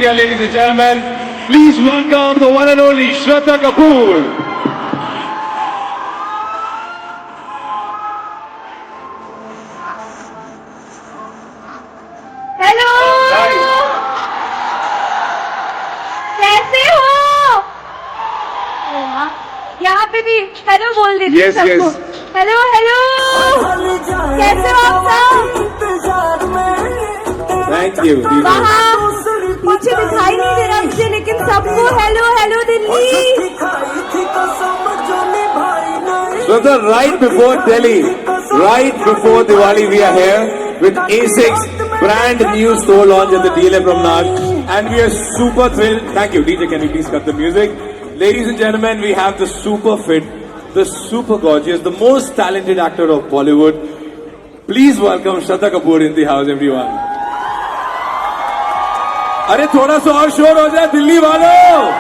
India, ladies and gentlemen. Please welcome the one and only Shraddha Kapoor. Hello कैसे हो? यहाँ पे भी हेलो बोल देती Yes, सबको। yes. हेलो हेलो कैसे हो आप सब? Thank you. वहाँ पीछे दिखाई नहीं दे रहा मुझे, लेकिन सबको hello hello Delhi. Shraddha, right before Delhi, right before Diwali, we are here with A6 brand new store launch at the DLF Promenade, and we are super thrilled. Thank you, DJ. Can you please cut the music? Ladies and gentlemen, we have the super fit, the super gorgeous, the most talented actor of Bollywood. Please welcome Shraddha Kapoor in the house, everyone. अरे थोड़ा सा और शोर हो जाए दिल्ली वालों.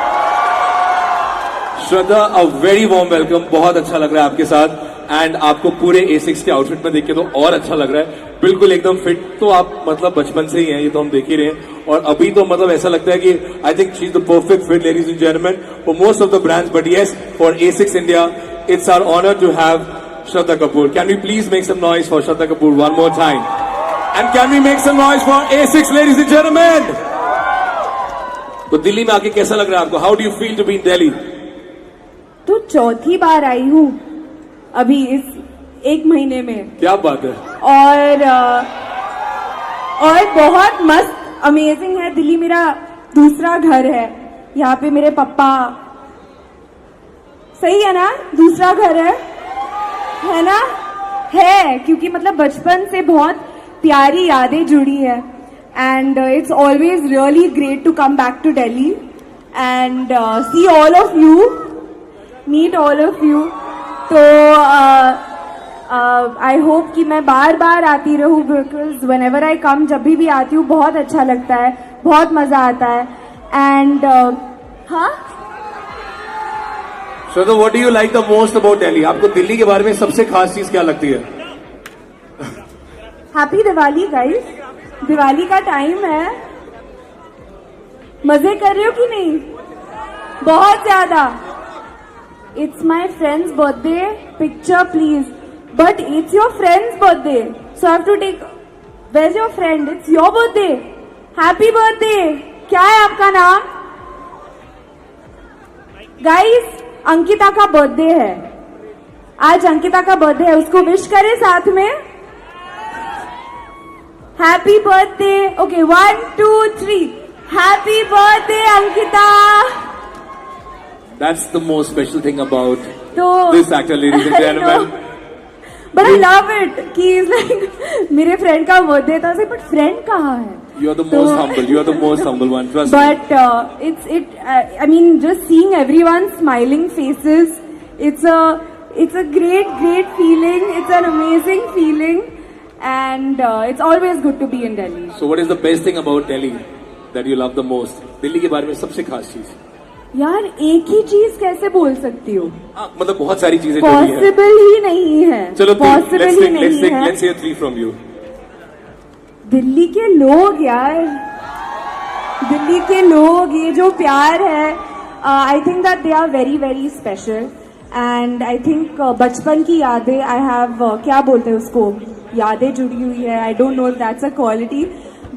श्रद्धा, a very warm welcome. बहुत अच्छा लग रहा है आपके साथ, एंड आपको पूरे A6 के आउटफिट में देख के तो और अच्छा लग रहा है. बिल्कुल एकदम फिट तो आप मतलब बचपन से ही हैं, ये तो हम देख ही रहे हैं. और अभी तो मतलब ऐसा लगता है कि I think she is the perfect fit, ladies and gentleman, for most of the brands. But yes, for A6 India, it's our honour to have Shraddha Kapoor. Can we please make some noise for Shraddha Kapoor one more time? And can we make some noise for A6, ladies and gentlemen? तो दिल्ली में आके कैसा लग रहा है आपको? How do you feel to be in Delhi? तो चौथी बार आई हूँ अभी इस एक महीने में, क्या बात है. और बहुत मस्त अमेजिंग है. दिल्ली मेरा दूसरा घर है. यहाँ पे मेरे पापा, सही है ना, दूसरा घर है ना, है क्योंकि मतलब बचपन से बहुत प्यारी यादें जुड़ी है. And it's always really great to come back to Delhi and see all of you, meet all of you. तो I hope कि मैं बार बार आती रहूँ, because whenever I come, जब भी आती हूँ बहुत अच्छा लगता है, बहुत मजा आता है. And हाँ, Shraddha, what do you like the most about Delhi? आपको दिल्ली के बारे में सबसे खास चीज क्या लगती है? Happy Diwali guys. दिवाली का टाइम है, मजे कर रहे हो कि नहीं? बहुत ज्यादा. It's my friend's birthday, picture please. But it's your friend's birthday, so I have to take. Where is your friend? It's your birthday. Happy birthday. क्या है आपका नाम? गाइस, अंकिता का बर्थडे है आज. अंकिता का बर्थडे है, उसको विश करें साथ में. Happy birthday. Okay, 1, 2, 3. Happy birthday, Ankita. That's the most special thing about तो this actor, ladies and gentlemen. But I love it कि he's like मेरे फ्रेंड का बर्थडे था, बट फ्रेंड कहाँ है? You are the most humble. You are the most humble one. Trust me. But I mean, just seeing everyone smiling faces, it's a great feeling. It's an amazing feeling. And it's always good to be in Delhi. So what is the best thing about Delhi that you love the most? Delhi के बारे में सबसे खास चीज. यार एक ही चीज कैसे बोल सकती हो? मतलब बहुत सारी चीजें जो भी है. पॉसिबल ही नहीं है. चलो पॉसिबल ही नहीं है. let's hear 3 from you. Delhi के लोग यार, दिल्ली के लोग, ये जो प्यार है, I think that they are very very special. And I think बचपन की यादें, आई हैव क्या बोलते हैं उसको, यादें जुड़ी हुई है. I don't know if that's a quality,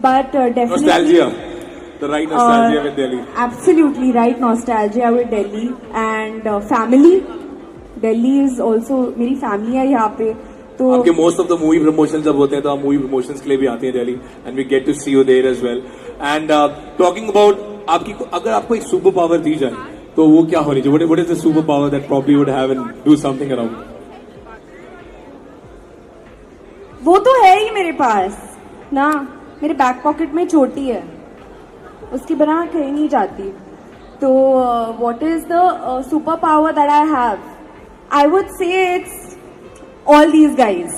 but definitely Nostalgia. The right nostalgia with Delhi. Absolutely right nostalgia with Delhi. And family. Delhi is also, मेरी फैमिली है यहाँ पे. तो आपके most of the movie promotion जब होते हैं तो आप मूवी प्रमोशंस के लिए भी आते हैं Delhi, and we get to see you there as well. And talking about आपकी, अगर आपको एक सुपर पावर दी जाए तो वो क्या होनी चाहिए? What is the super power that probably would have and do something around? वो तो है ही मेरे पास ना, मेरे बैक पॉकेट में छोटी है, उसकी बिना कहीं नहीं जाती. तो what is the super power that I have? I would say it's all these guys.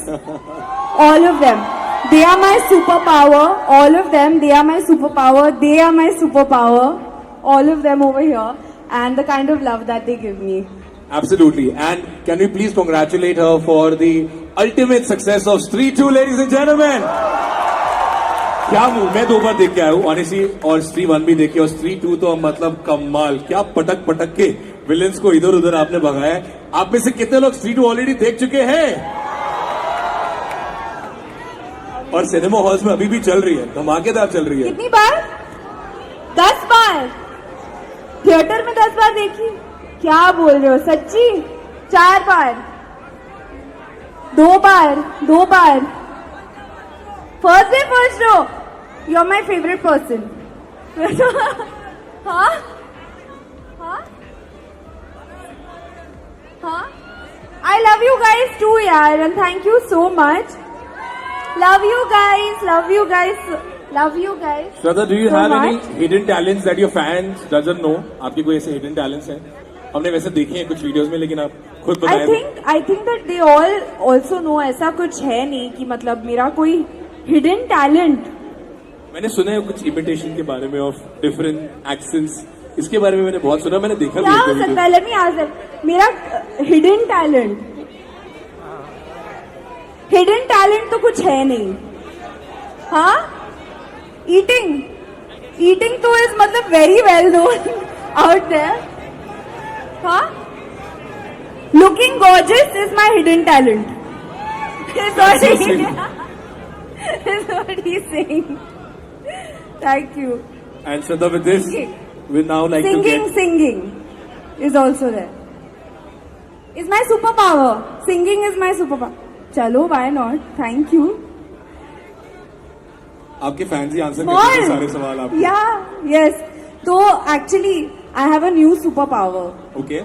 All of them. They are my superpower. All of them. They are my superpower. They are my superpower. All of them over here. And the kind of love that they give me. Absolutely. And can we please congratulate her for the ultimate success of Street 2, ladies and gentlemen? क्या मैं 2 बार देख के आया हूँ honestly, और स्त्री 1 भी देखी और स्त्री 2 तो मतलब कमाल, क्या पटक पटक के विलेंस को इधर उधर आपने भगाया है। आप में से कितने लोग स्त्री 2 ऑलरेडी देख चुके हैं और सिनेमा हॉल्स में अभी भी चल रही है, धमाकेदार चल रही है? कितनी बार? 10 बार थिएटर में 10 बार देखी? क्या बोल रहे हो, सच्ची? 4 बार, 2 बार, 2 बार। First day first row, you are my favourite person. हाँ हाँ हाँ, I love you guys too यार, and thank you so much. Love you guys, love you guys, love you guys. Shraddha, do you so have much. any hidden talents that your fans doesn't know? आपके कोई ऐसे hidden talents हैं? हमने वैसे देखे हैं कुछ वीडियोस में, लेकिन आप खुद बताएं। I think that they all also know, ऐसा कुछ है नहीं कि मतलब मेरा कोई hidden talent। मैंने सुना है कुछ इमिटेशन के बारे में ऑफ डिफरेंट एक्सेंट्स, इसके बारे में मैंने बहुत सुना, मैंने देखा क्या भी हो सकता है? Let me ask them. मेरा hidden talent, हिडन टैलेंट तो कुछ है नहीं। हाँ, ईटिंग तो इज मतलब very well known out there. हाँ, looking gorgeous is my hidden talent. Thank you. And Shraddha, with this, we now like to get... Singing is also there. Is my superpower. Singing is my superpower. चलो, why not? Thank you. आपके fans ही answer करते हैं सारे सवाल आपके। Yeah, yes. तो actually, I have a new superpower. Okay.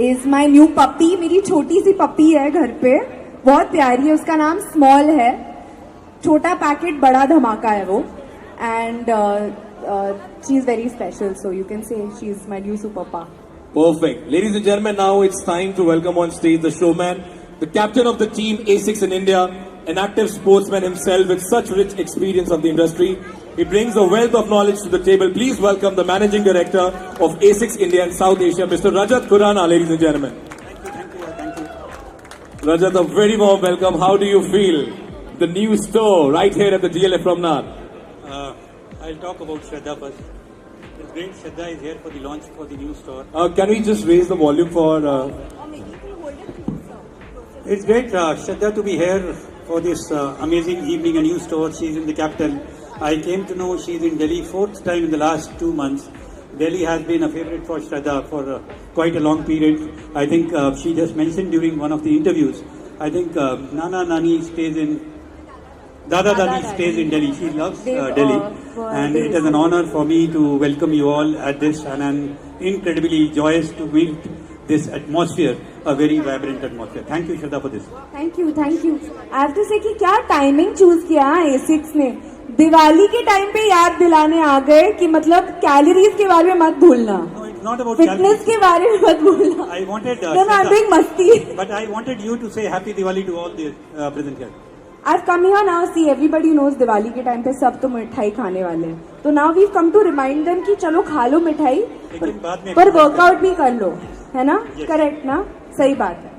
Is my new puppy. मेरी छोटी सी पप्पी है घर पे, बहुत प्यारी है, उसका नाम स्मॉल है। छोटा पैकेट बड़ा धमाका है वो, and she is very special, so you can say she is my new superpower. Perfect. Ladies and gentlemen, now it's time to welcome on stage the showman, the captain of the team A6 in India, an active sportsman himself with such rich experience of the industry. He brings a wealth of knowledge to the table. Please welcome the managing director of A6 India and South Asia, Mr. Rajat Khurana, ladies and gentlemen. Thank you. Rajat, a very warm welcome. How do you feel? The new store right here at the DLF Promenade. I'll talk about Shraddha first. It's great. Shraddha is here for the launch for the new store. Can we just raise the volume for... It's great, Shraddha, to be here for this amazing evening, a new store. She's in the capital. I came to know she's in Delhi 4th time in the last 2 months. Delhi has been a favorite for Shraddha for quite a long period. I think she just mentioned during one of the interviews, I think Nana Nani stays in... Dada Dadi stays in Delhi. She loves Delhi. And it is an honor for me to welcome you all at this, and I'm incredibly joyous to meet this atmosphere, a very vibrant atmosphere. Thank you, Shraddha, for this. Thank you. I have to say कि क्या timing choose किया A6 ने। दिवाली के time पे याद दिलाने आ गए कि मतलब कैलोरीज के बारे में मत भूलना, No, it's not about fitness calories. के बारे में मत भूलना। I wanted No, I'm doing मस्ती। but I wanted you to say Happy Diwali to all the present here. I've come here now. See, everybody knows Diwali के time पे सब तो मिठाई खाने वाले हैं, तो now we've come to remind them कि चलो खा लो मिठाई, लेकिन बाद में पर वर्कआउट भी कर लो, है ना? Yes. करेक्ट ना? सही बात है।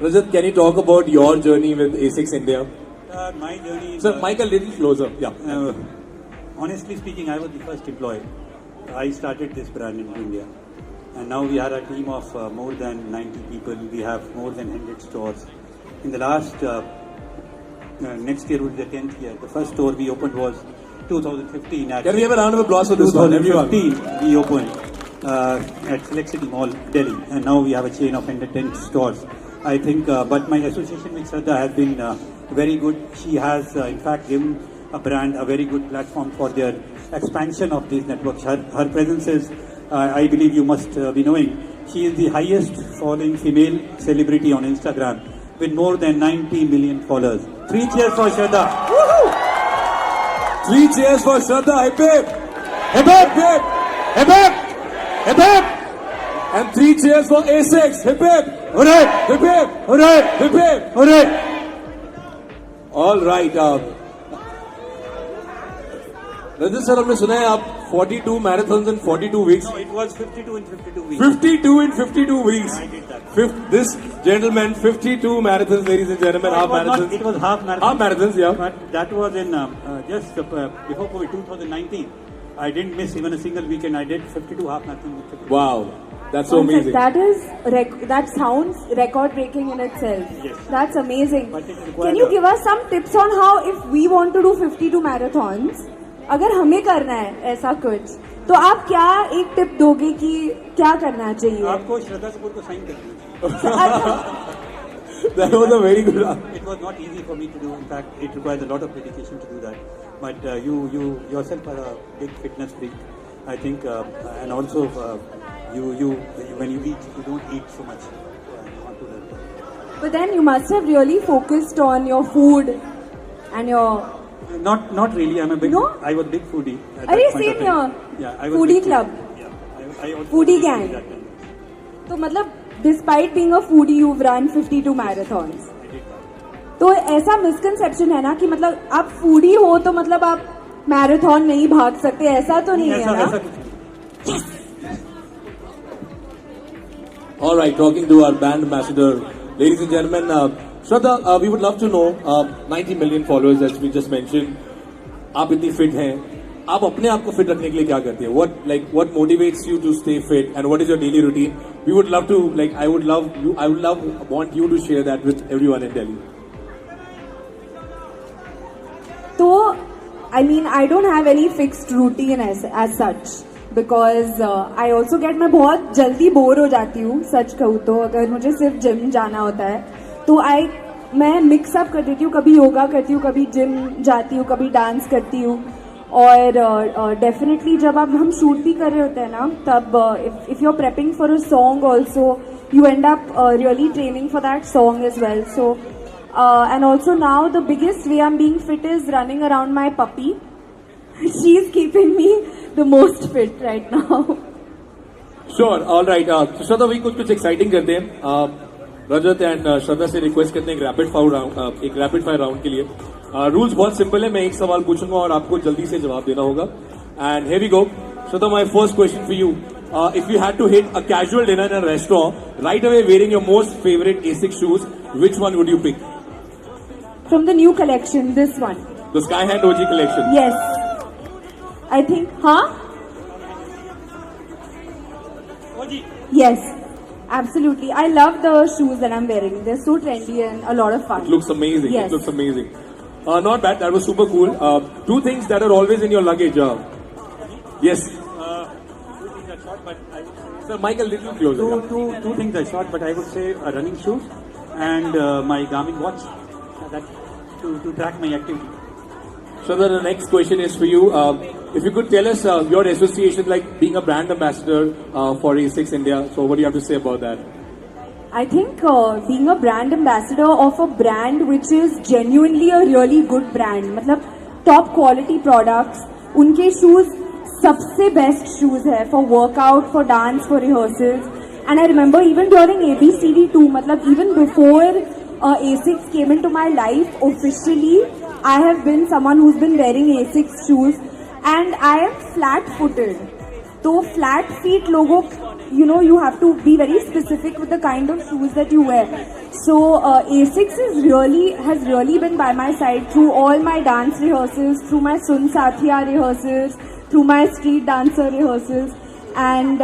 Rajat, can you talk about your journey with A6 India? My journey. Sir, mic a little closer. Yeah. Honestly speaking, I was the first employee. I started this brand in India, and now we are a team of more than 90 people. We have more than 100 stores. In the last next year will be the 10th year. The first store we opened was 2015. Can we have a round of applause for this one, everyone? 2015 we opened at Select City Mall, Delhi, and now we have a chain of 110 stores. I think, but my association with Shraddha has been very good. She has, in fact, given a brand a very good platform for their expansion of these networks. Her presence is, I believe you must be knowing, she is the highest following female celebrity on Instagram with more than 90 million followers. 3 cheers for Shraddha. Woohoo! 3 cheers for Shraddha. Hip hip! Hip hip! Hip hip! Hip hip! And 3 cheers for A6. Hip hip! Hooray! Hip hip! Hooray! Hip hip! Hooray! All right. Rajat sir, हमने सुना है आप 42 marathons in 42 weeks. No, it was 52 in 52 weeks. 52 in 52 weeks. I did that. This gentleman, 52 marathons, ladies and gentlemen, No, half it was not- marathons. it was half marathon. Half marathons, yeah. But that was in just before COVID, 2019. I didn't miss even a single weekend. I did 52 half marathon. Wow, that's so One sec, amazing. that is that sounds record breaking in itself. Yes. That's amazing. But it required Can you a- give us some tips on how if we want to do 52 marathons, अगर हमें करना है ऐसा कुछ, तो आप क्या एक टिप दोगे कि क्या करना चाहिए? आपको श्रद्धा कपूर को साइन करना अच्छा, That was a very good answer. It was not easy for me to do. In fact, it requires a lot of dedication to do that. But you yourself are a big fitness freak, I think, and also you when you eat, you don't eat so much. Not to that. but then you must have really focused on your food and your. Not really. I'm a big. No? I was big foodie. at Are that you point of same time. here? Yeah, I was Foodie big club. Yeah, I also Foodie was gang. that time. तो मतलब despite being a foodie, you've run 52 marathons. I did that. तो ऐसा misconception है ना कि मतलब आप foodie हो तो मतलब आप मैराथन नहीं भाग सकते, ऐसा तो नहीं है ऐसा ना? ऐसा कुछ नहीं. All right, talking to our brand ambassador, ladies and gentlemen, Shraddha, we would love to know, 90 million followers as we just mentioned, आप इतनी fit हैं, आप अपने आप को fit रखने के लिए क्या करते हैं? What motivates you to stay fit and what is your daily routine? We would love to, want you to share that with everyone in Delhi. तो I mean I don't have any fixed routine as such because I also get मैं बहुत जल्दी bore हो जाती हूँ, सच कहूँ तो अगर मुझे सिर्फ जिम जाना होता है तो मैं मिक्स अप कर देती हूँ, कभी योगा करती हूँ, कभी जिम जाती हूँ, कभी डांस करती हूँ और डेफिनेटली जब हम शूट भी कर रहे होते हैं ना तब if you are prepping for a song also you end up really training for that song as well so and also now the biggest way I'm being fit is running around my puppy. She's keeping me the most fit right now. Sure, all right. So Shraddha, we कुछ exciting करते हैं. रजत and श्रद्धा से request करते हैं एक rapid fire round के लिए. Rules बहुत सिंपल है, मैं एक सवाल पूछूंगा और आपको जल्दी से जवाब देना होगा. And here we go. Shraddha, my first question for you. If you had to hit a casual dinner in a restaurant right away wearing your most favorite ASICS shoes, which one would you pick? From the new collection, this one. The Skyhand OG collection. Yes. I think, huh? Oji. Yes. Absolutely. I love the shoes that I'm wearing. They're so trendy and a lot of fun. It looks amazing. Yes. It looks amazing. Not bad. That was super cool. Two things that are always in your luggage. Yes. Two things are short, but I would say Sir, mic a little closer. two things are short, but I would say running shoes and my Garmin watch. That to track my activity. So the next question is for you. If you could tell us your association, like being a brand ambassador for ASICS India. So what do you have to say about that? I think being a brand ambassador of a brand which is genuinely a really good brand, मतलब top quality products, उनके shoes सबसे best shoes है for workout, for dance, for rehearsals. And I remember even during ABCD too, मतलब even before ASICS came into my life officially, I have been someone who's been wearing ASICS shoes and I am flat-footed. So flat feet logo, you know, you have to be very specific with the kind of shoes that you wear. So ASICS has really been by my side through all my dance rehearsals, through my Sun Sathiya rehearsals, through my street dancer rehearsals, and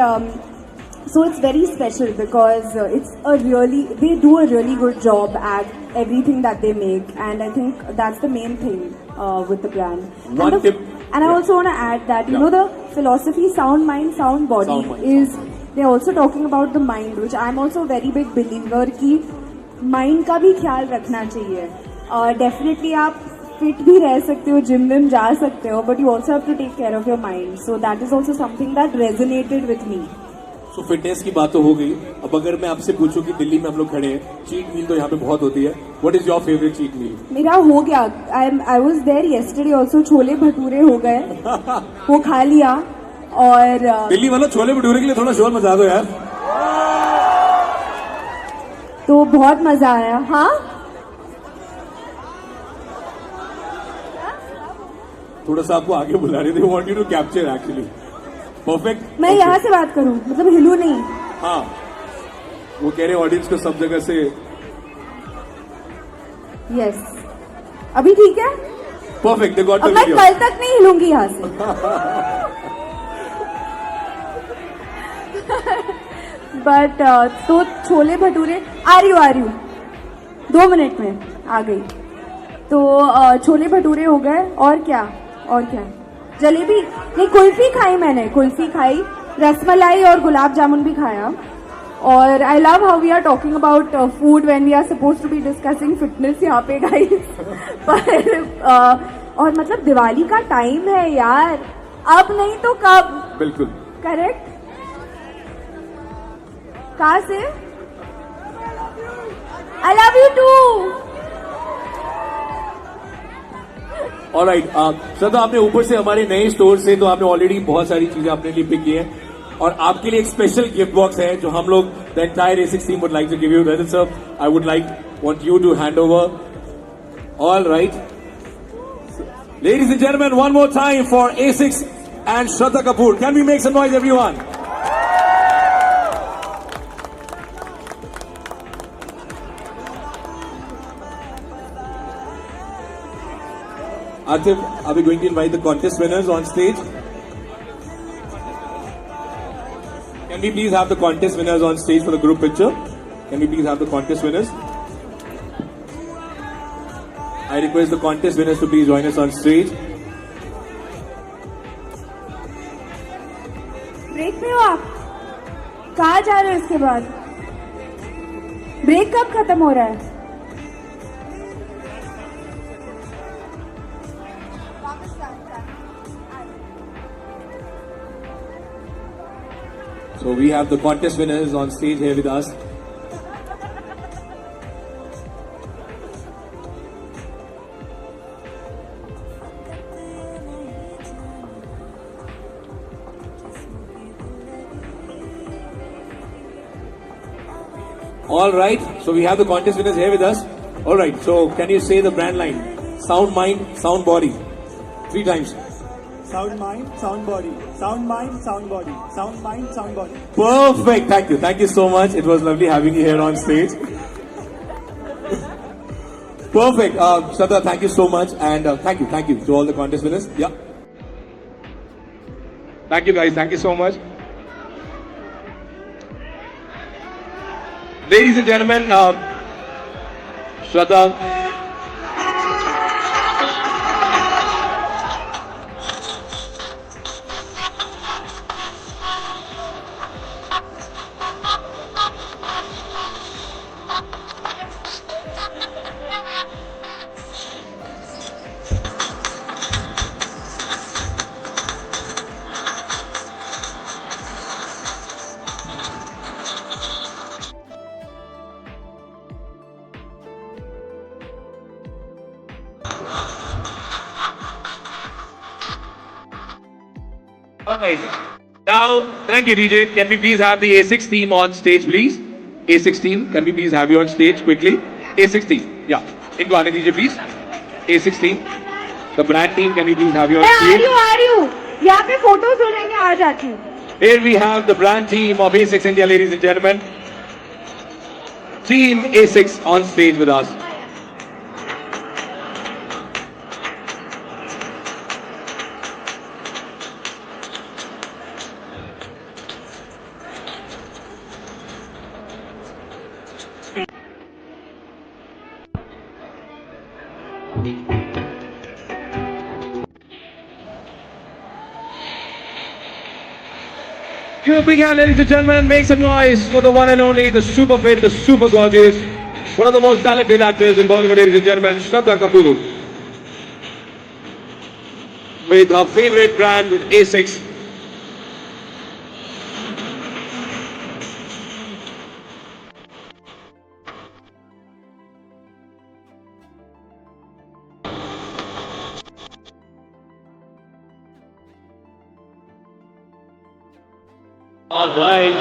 so it's very special because they do a really good job at everything that they make, and I think that's the main thing with the brand. One tip. And I also want to add that, you know, the philosophy sound mind, sound body Sound mind, is, they're also talking about the mind, which I'm also a very big believer कि mind का भी ख्याल रखना चाहिए. Definitely आप fit भी रह सकते हो, gym में जा सकते हो, but you also have to take care of your mind. So that is also something that resonated with me. So fitness की बात तो हो गई. अब अगर मैं आपसे पूछूं कि दिल्ली में हम लोग खड़े हैं, चीट मील तो यहाँ पे बहुत होती है. What is your favorite cheat meal? मेरा हो गया. I was there yesterday also. Chole bhature हो गए, वो खा लिया और दिल्ली वालों छोले भटूरे के लिए थोड़ा शोर मचा दो यार. तो बहुत मजा आया. हाँ, थोड़ा सा आपको आगे बुला रहे थे. Want you to capture actually. Perfect. मैं यहाँ से बात करूँ, मतलब हिलू नहीं। हाँ, वो कह रहे ऑडियंस को सब जगह से। यस, अभी ठीक है। परफेक्ट, दे गॉट द अब मैं वीडियो। कल तक नहीं हिलूंगी यहाँ से। बट तो छोले भटूरे आ रही हूँ 2 मिनट में आ गई। तो छोले भटूरे हो गए, और क्या जलेबी नहीं, कुल्फी खाई मैंने, कुल्फी खाई, रसमलाई और गुलाब जामुन भी खाया। और I love how we are talking about food when we are suppose to be discussing fitness यहाँ पे गाइस। पर और मतलब दिवाली का टाइम है यार, अब नहीं तो कब। बिल्कुल करेक्ट। कहाँ से? I love you too. Alright, Shraddha, आपने ऊपर से हमारे नए स्टोर से तो आपने ऑलरेडी बहुत सारी चीजें अपने लिए पिक की हैं, और आपके लिए एक स्पेशल गिफ्ट बॉक्स है जो हम लोग the entire A6 team would like to give you. Rajat sir, I would want you to hand over. Alright, ladies and gentleman, one more time for A6 and Shraddha Kapoor. Can we make some noise everyone? Atif, are we going to invite the contest winners on stage? Can we please have the contest winners on stage for the group picture? Can we please have the contest winners? I request the contest winners to please join us on stage. Break में हो आप? कहाँ जा रहे हो इसके बाद? Break कब खत्म हो रहा है? So we have the contest winners on stage here with us. All right, so we have the contest winners here with us. All right, so can you say the brand line? Sound mind, sound body. 3 times. Sound mind, sound body. Sound mind, sound body. Sound mind, sound body. Perfect. Thank you. Thank you so much. It was lovely having you here on stage. Perfect. Shraddha, thank you so much. And thank you to all the contest winners. Yeah. Thank you guys. Thank you so much. Ladies and gentlemen, Shraddha. Alright. Now, thank you, DJ. Can we please have the A6 team on stage, please? A6 team, can we please have you on stage quickly? A6 team, yeah. Into आने दीजिए, please. A6 team. The brand team, can we please have you on stage? आ रही हूँ। यहाँ पे photos हो जाएंगे, आ जाती हूँ। Here we have the brand team of A6 India, ladies and gentlemen. Team A6 on stage with us. Give a big hand, ladies and gentlemen. Make some noise for the one and only, the super fit, the super gorgeous, one of the most talented actors in Bollywood, ladies and gentlemen, Shraddha Kapoor. With her favorite brand, with A6. All right.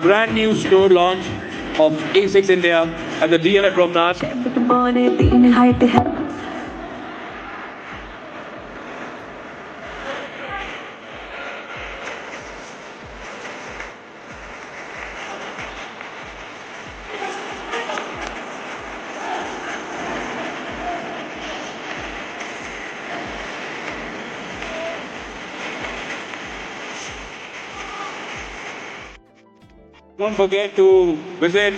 brand new store launch of A6 India at the DLF Promenade. Don't forget to visit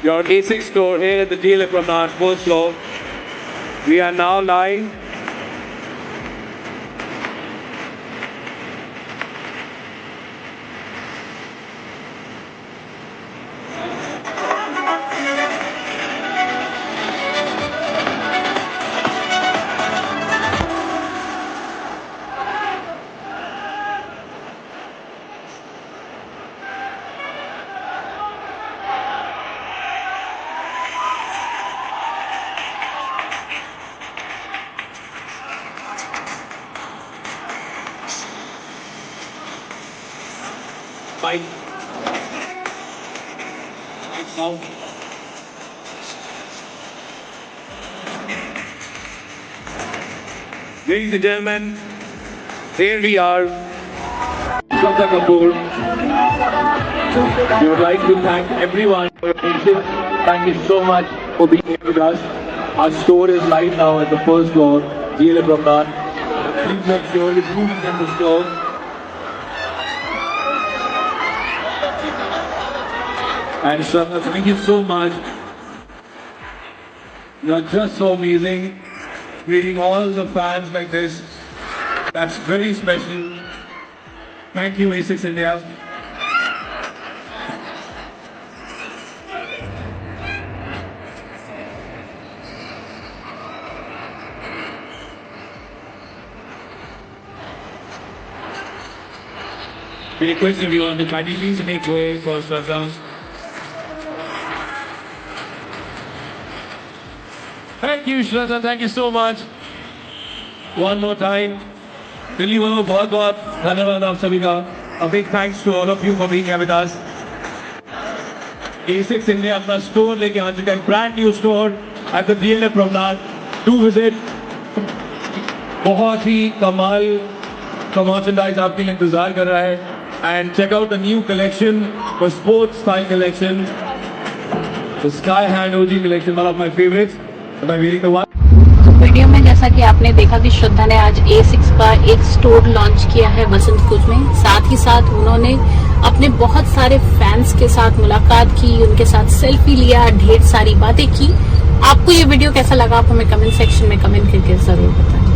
your A6 store here at the DLF Promenade, fourth floor. We are now live. Bye. Now. Ladies and gentlemen, here we are. Shraddha Kapoor. We would like to thank everyone for your patience. Thank you so much for being here with us. Our store is live now at the first floor, DLF Promenade. Please make sure you move in the store. And Shraddha, thank you so much. You are just so amazing. Meeting all the fans like this. That's very special. Thank you, A6 India. We request everyone to kindly please make way for Shraddha. Thank you, Shraddha. Thank you so much. One more time. Delhi वालों बहुत बहुत धन्यवाद आप सभी का. A big thanks to all of you for being here with us. A6 India अपना store लेके आ चुका है. Brand new store at the DLF Promenade. Do visit. बहुत ही कमाल का merchandise आपके लिए इंतजार कर रहा है. And check out the new collection, the sports style collection. The Sky Hand OG collection, one of my favorites. Am I wearing the one? Video में जैसा कि आपने देखा कि श्रद्धा ने आज A6 का एक स्टोर लॉन्च किया है वसंत कुंज में. साथ ही साथ उन्होंने अपने बहुत सारे फैंस के साथ मुलाकात की, उनके साथ सेल्फी लिया, ढेर सारी बातें की. आपको ये वीडियो कैसा लगा आप हमें कमेंट सेक्शन में कमेंट करके जरूर बताएं.